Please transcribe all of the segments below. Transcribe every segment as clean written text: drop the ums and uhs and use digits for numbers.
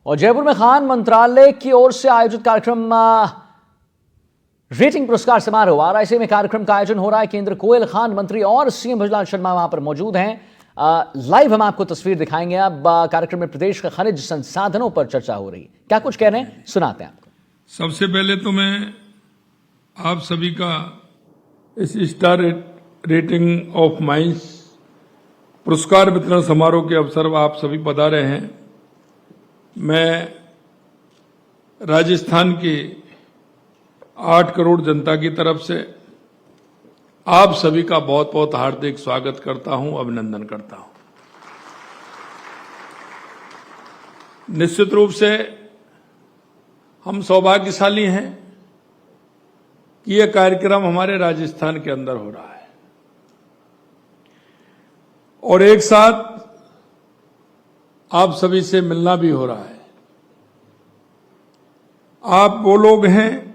और जयपुर में खान मंत्रालय की ओर से आयोजित कार्यक्रम रेटिंग पुरस्कार समारोह आरआईसी में कार्यक्रम का आयोजन हो रहा है। केंद्र कोयल खान मंत्री और सीएम भजनलाल शर्मा वहां पर मौजूद हैं। लाइव हम आपको तस्वीर दिखाएंगे। अब कार्यक्रम में प्रदेश के खनिज संसाधनों पर चर्चा हो रही है। क्या कुछ कह रहे हैं, सुनाते हैं आपको। सबसे पहले तो मैं आप सभी का इस स्टार रेटिंग ऑफ माइंस पुरस्कार वितरण समारोह के अवसर पर आप सभी पधारे हैं। मैं राजस्थान की 8 करोड़ जनता की तरफ से आप सभी का बहुत बहुत हार्दिक स्वागत करता हूं, अभिनंदन करता हूं। निश्चित रूप से हम सौभाग्यशाली हैं कि यह कार्यक्रम हमारे राजस्थान के अंदर हो रहा है और एक साथ आप सभी से मिलना भी हो रहा है। आप वो लोग हैं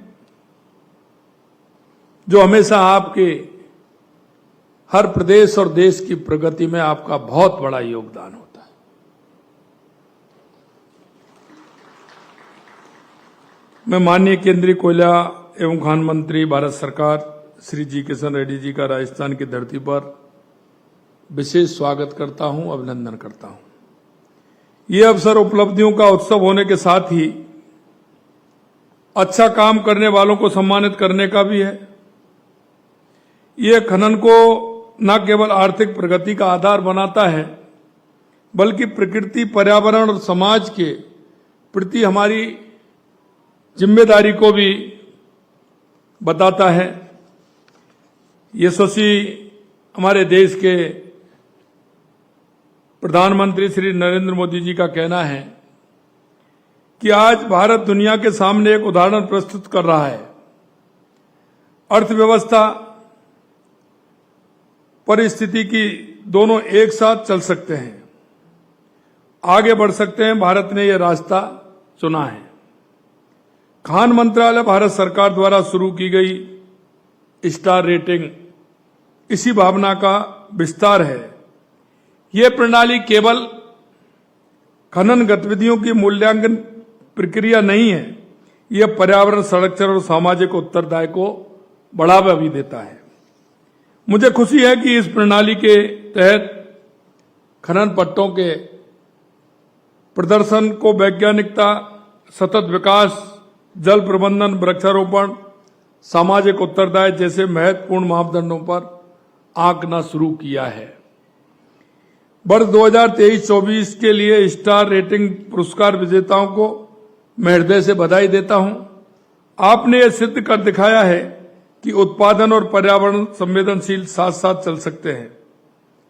जो हमेशा आपके हर प्रदेश और देश की प्रगति में आपका बहुत बड़ा योगदान होता है। मैं माननीय केंद्रीय कोयला एवं खान मंत्री भारत सरकार श्री जी किशन रेड्डी जी का राजस्थान की धरती पर विशेष स्वागत करता हूं, अभिनंदन करता हूं। ये अवसर उपलब्धियों का उत्सव होने के साथ ही अच्छा काम करने वालों को सम्मानित करने का भी है। यह खनन को न केवल आर्थिक प्रगति का आधार बनाता है, बल्कि प्रकृति, पर्यावरण और समाज के प्रति हमारी जिम्मेदारी को भी बताता है। यशस्वी हमारे देश के प्रधानमंत्री श्री नरेंद्र मोदी जी का कहना है कि आज भारत दुनिया के सामने एक उदाहरण प्रस्तुत कर रहा है। अर्थव्यवस्था, परिस्थिति की दोनों एक साथ चल सकते हैं, आगे बढ़ सकते हैं। भारत ने यह रास्ता चुना है। खान मंत्रालय भारत सरकार द्वारा शुरू की गई स्टार रेटिंग इसी भावना का विस्तार है। यह प्रणाली केवल खनन गतिविधियों की मूल्यांकन प्रक्रिया नहीं है, यह पर्यावरण, संरक्षण और सामाजिक उत्तरदायित्व को बढ़ावा भी देता है। मुझे खुशी है कि इस प्रणाली के तहत खनन पट्टों के प्रदर्शन को वैज्ञानिकता, सतत विकास, जल प्रबंधन, वृक्षारोपण, सामाजिक उत्तरदायित्व जैसे महत्वपूर्ण मापदंडों पर आंकना शुरू किया है। वर्ष 2023-24 के लिए स्टार रेटिंग पुरस्कार विजेताओं को मैं हृदय से बधाई देता हूं। आपने यह सिद्ध कर दिखाया है कि उत्पादन और पर्यावरण संवेदनशील साथ साथ चल सकते हैं।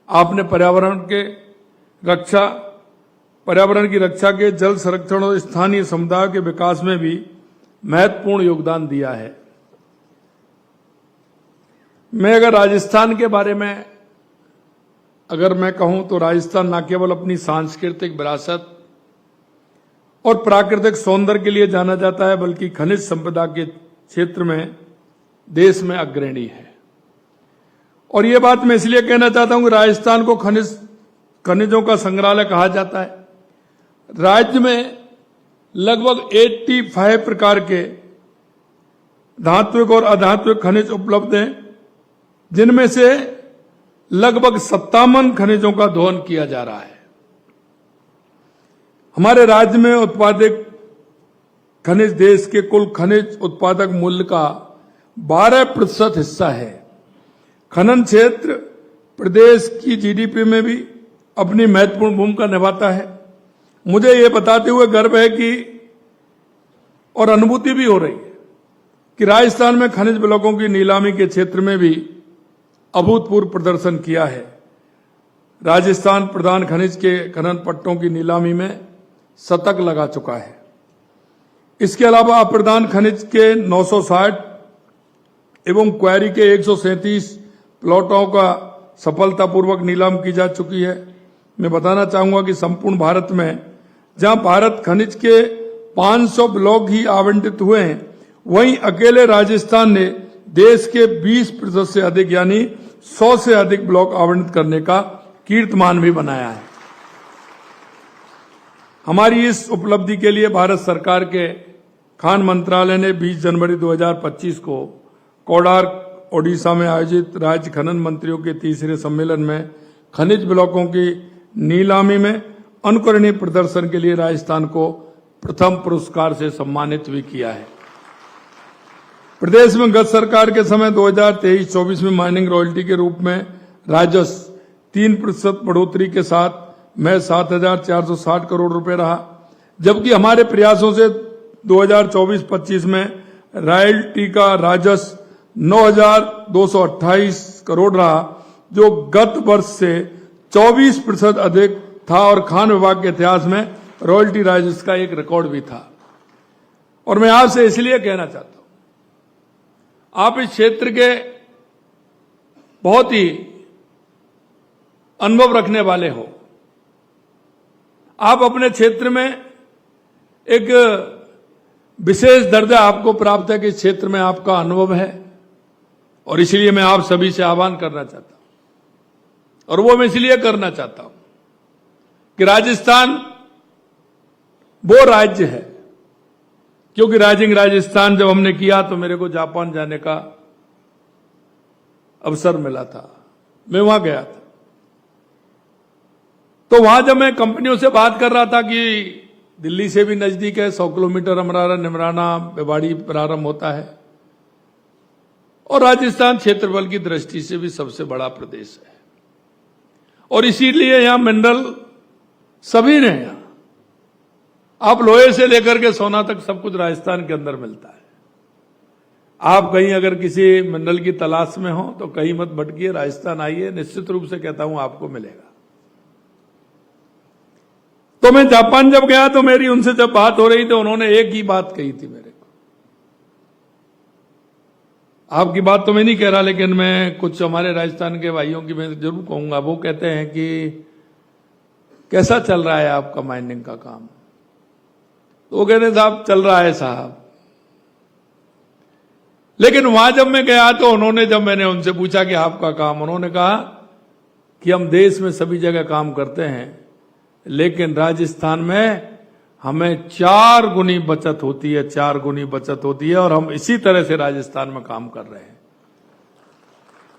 आपने पर्यावरण की रक्षा के, जल संरक्षण और स्थानीय समुदायों के विकास में भी महत्वपूर्ण योगदान दिया है। मैं अगर राजस्थान के बारे में मैं कहूं तो राजस्थान न केवल अपनी सांस्कृतिक विरासत और प्राकृतिक सौंदर्य के लिए जाना जाता है, बल्कि खनिज संपदा के क्षेत्र में देश में अग्रणी है। और ये बात मैं इसलिए कहना चाहता हूं कि राजस्थान को खनिजों का संग्रहालय कहा जाता है। राज्य में लगभग 85 प्रकार के धात्विक और अधात्विक खनिज उपलब्ध हैं, जिनमें से लगभग 57 खनिजों का दोहन किया जा रहा है। हमारे राज्य में उत्पादित खनिज देश के कुल खनिज उत्पादक मूल्य का 12% हिस्सा है। खनन क्षेत्र प्रदेश की जीडीपी में भी अपनी महत्वपूर्ण भूमिका निभाता है। मुझे ये बताते हुए गर्व है कि और अनुभूति भी हो रही है कि राजस्थान में खनिज ब्लॉकों की नीलामी के क्षेत्र में भी अभूतपूर्व प्रदर्शन किया है। राजस्थान प्रधान खनिज के खनन पट्टों की नीलामी में शतक लगा चुका है। इसके अलावा अप्रधान खनिज के 960 एवं क्वारी के 137 प्लॉटों का सफलतापूर्वक नीलाम की जा चुकी है। मैं बताना चाहूंगा कि संपूर्ण भारत में जहां भारत खनिज के 500 ब्लॉक ही आवंटित हुए हैं, वहीं अकेले राजस्थान ने देश के 20% से अधिक यानी 100 से अधिक ब्लॉक आवंटित करने का कीर्तिमान भी बनाया है। हमारी इस उपलब्धि के लिए भारत सरकार के खान मंत्रालय ने 20 जनवरी 2025 को कोडार्क ओडिशा में आयोजित राज्य खनन मंत्रियों के तीसरे सम्मेलन में खनिज ब्लॉकों की नीलामी में अनुकरणीय प्रदर्शन के लिए राजस्थान को प्रथम पुरस्कार से सम्मानित भी किया है। प्रदेश में गत सरकार के समय 2023-24 में माइनिंग रॉयल्टी के रूप में राजस्व 3% बढ़ोतरी के साथ में 7,460 करोड़ रुपए रहा, जबकि हमारे प्रयासों से 2024-25 में रॉयल्टी का राजस्व 9,228 करोड़ रहा, जो गत वर्ष से 24% अधिक था और खान विभाग के इतिहास में रॉयल्टी राजस्व का एक रिकॉर्ड भी था। और मैं आपसे इसलिए कहना चाहता हूं, आप इस क्षेत्र के बहुत ही अनुभव रखने वाले हो। आप अपने क्षेत्र में एक विशेष दर्जा आपको प्राप्त है कि इस क्षेत्र में आपका अनुभव है, और इसलिए मैं आप सभी से आह्वान करना चाहता हूं। और वो मैं इसलिए करना चाहता हूं कि राजस्थान वो राज्य है, क्योंकि राइजिंग राजस्थान जब हमने किया तो मेरे को जापान जाने का अवसर मिला था, मैं वहां गया था। तो वहां जब मैं कंपनियों से बात कर रहा था कि दिल्ली से भी नजदीक है, 100 किलोमीटर अमरारा निमराना बेवाड़ी प्रारंभ होता है, और राजस्थान क्षेत्रफल की दृष्टि से भी सबसे बड़ा प्रदेश है, और इसीलिए यहां मिनरल सभी ने, यहां आप लोहे से लेकर के सोना तक सब कुछ राजस्थान के अंदर मिलता है। आप कहीं अगर किसी मिनरल की तलाश में हो तो कहीं मत भटकिए, राजस्थान आइए, निश्चित रूप से कहता हूं आपको मिलेगा। तो मैं जापान जब गया तो मेरी उनसे जब बात हो रही तो उन्होंने एक ही बात कही थी मेरे को, आपकी बात तो मैं नहीं कह रहा, लेकिन मैं कुछ हमारे राजस्थान के भाइयों की मैं जरूर कहूंगा। वो कहते हैं कि कैसा चल रहा है आपका माइनिंग का काम? तो वो कहते साहब चल रहा है साहब। लेकिन वहां जब मैं गया तो उन्होंने, जब मैंने उनसे पूछा कि आपका काम, उन्होंने कहा कि हम देश में सभी जगह काम करते हैं, लेकिन राजस्थान में हमें 4 गुनी बचत होती है, 4 गुनी बचत होती है, और हम इसी तरह से राजस्थान में काम कर रहे हैं।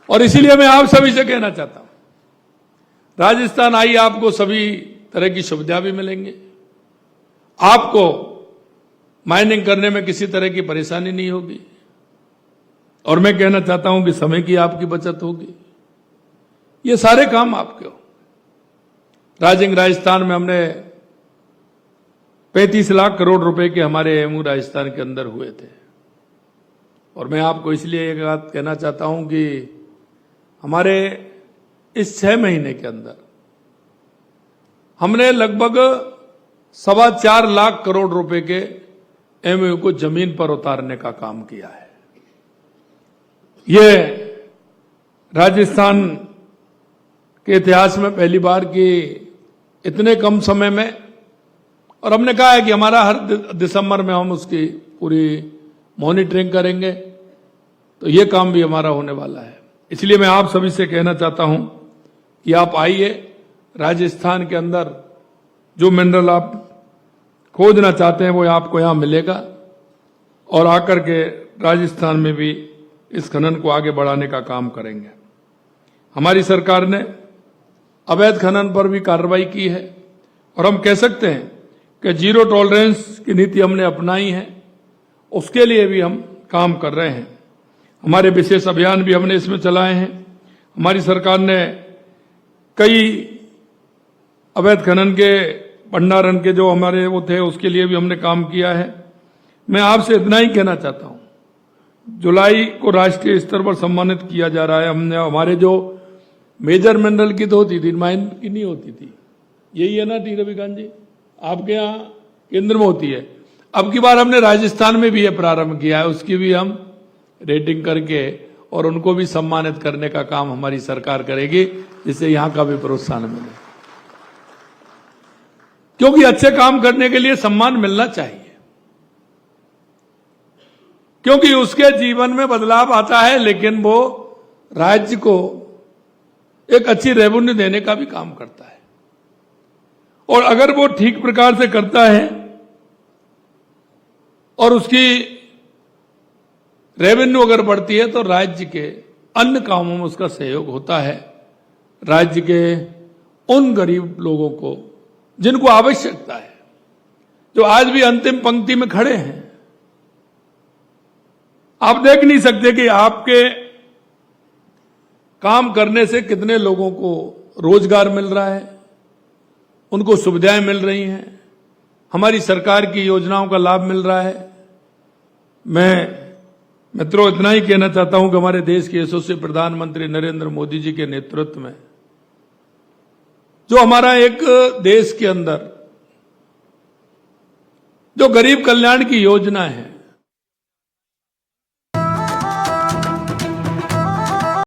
और इसीलिए मैं आप सभी से कहना चाहता हूं, राजस्थान आइए, आपको सभी तरह की सुविधा भी मिलेंगे, आपको माइनिंग करने में किसी तरह की परेशानी नहीं होगी, और मैं कहना चाहता हूं कि समय की आपकी बचत होगी। ये सारे काम आपके हो। राइजिंग राजस्थान में हमने 35 लाख करोड़ रुपए के हमारे एमयू राजस्थान के अंदर हुए थे, और मैं आपको इसलिए एक बात कहना चाहता हूं कि हमारे इस 6 महीने के अंदर हमने लगभग 4.25 लाख करोड़ रुपए के एमयू को जमीन पर उतारने का काम किया है। ये राजस्थान के इतिहास में पहली बार कि इतने कम समय में, और हमने कहा है कि हमारा हर दिसंबर में हम उसकी पूरी मॉनिटरिंग करेंगे, तो ये काम भी हमारा होने वाला है। इसलिए मैं आप सभी से कहना चाहता हूं कि आप आइए, राजस्थान के अंदर जो मिनरल आप खोजना चाहते हैं वो आपको यहां मिलेगा, और आकर के राजस्थान में भी इस खनन को आगे बढ़ाने का काम करेंगे। हमारी सरकार ने अवैध खनन पर भी कार्रवाई की है, और हम कह सकते हैं कि जीरो टॉलरेंस की नीति हमने अपनाई है, उसके लिए भी हम काम कर रहे हैं। हमारे विशेष अभियान भी हमने इसमें चलाए हैं। हमारी सरकार ने कई अवैध खनन के भंडारण के जो हमारे वो थे, उसके लिए भी हमने काम किया है। मैं आपसे इतना ही कहना चाहता हूं, जुलाई को राष्ट्रीय स्तर पर सम्मानित किया जा रहा है। हमने हमारे जो मेजर मिनरल की तो होती थी, माइन की नहीं होती थी, यही है ना टी रविकांत जी, आपके यहाँ केंद्र में होती है। अब की बार हमने राजस्थान में भी ये प्रारंभ किया है, उसकी भी हम रेटिंग करके और उनको भी सम्मानित करने का काम हमारी सरकार करेगी, जिससे यहां का भी प्रोत्साहन मिले, क्योंकि अच्छे काम करने के लिए सम्मान मिलना चाहिए, क्योंकि उसके जीवन में बदलाव आता है, लेकिन वो राज्य को एक अच्छी रेवेन्यू देने का भी काम करता है। और अगर वो ठीक प्रकार से करता है और उसकी रेवेन्यू अगर बढ़ती है तो राज्य के अन्य कामों में उसका सहयोग होता है। राज्य के उन गरीब लोगों को जिनको आवश्यकता है, जो आज भी अंतिम पंक्ति में खड़े हैं, आप देख नहीं सकते कि आपके काम करने से कितने लोगों को रोजगार मिल रहा है, उनको सुविधाएं मिल रही हैं, हमारी सरकार की योजनाओं का लाभ मिल रहा है। मैं मित्रों इतना ही कहना चाहता हूं कि हमारे देश के यशस्वी प्रधानमंत्री नरेंद्र मोदी जी के नेतृत्व में जो हमारा एक देश के अंदर जो गरीब कल्याण की योजना है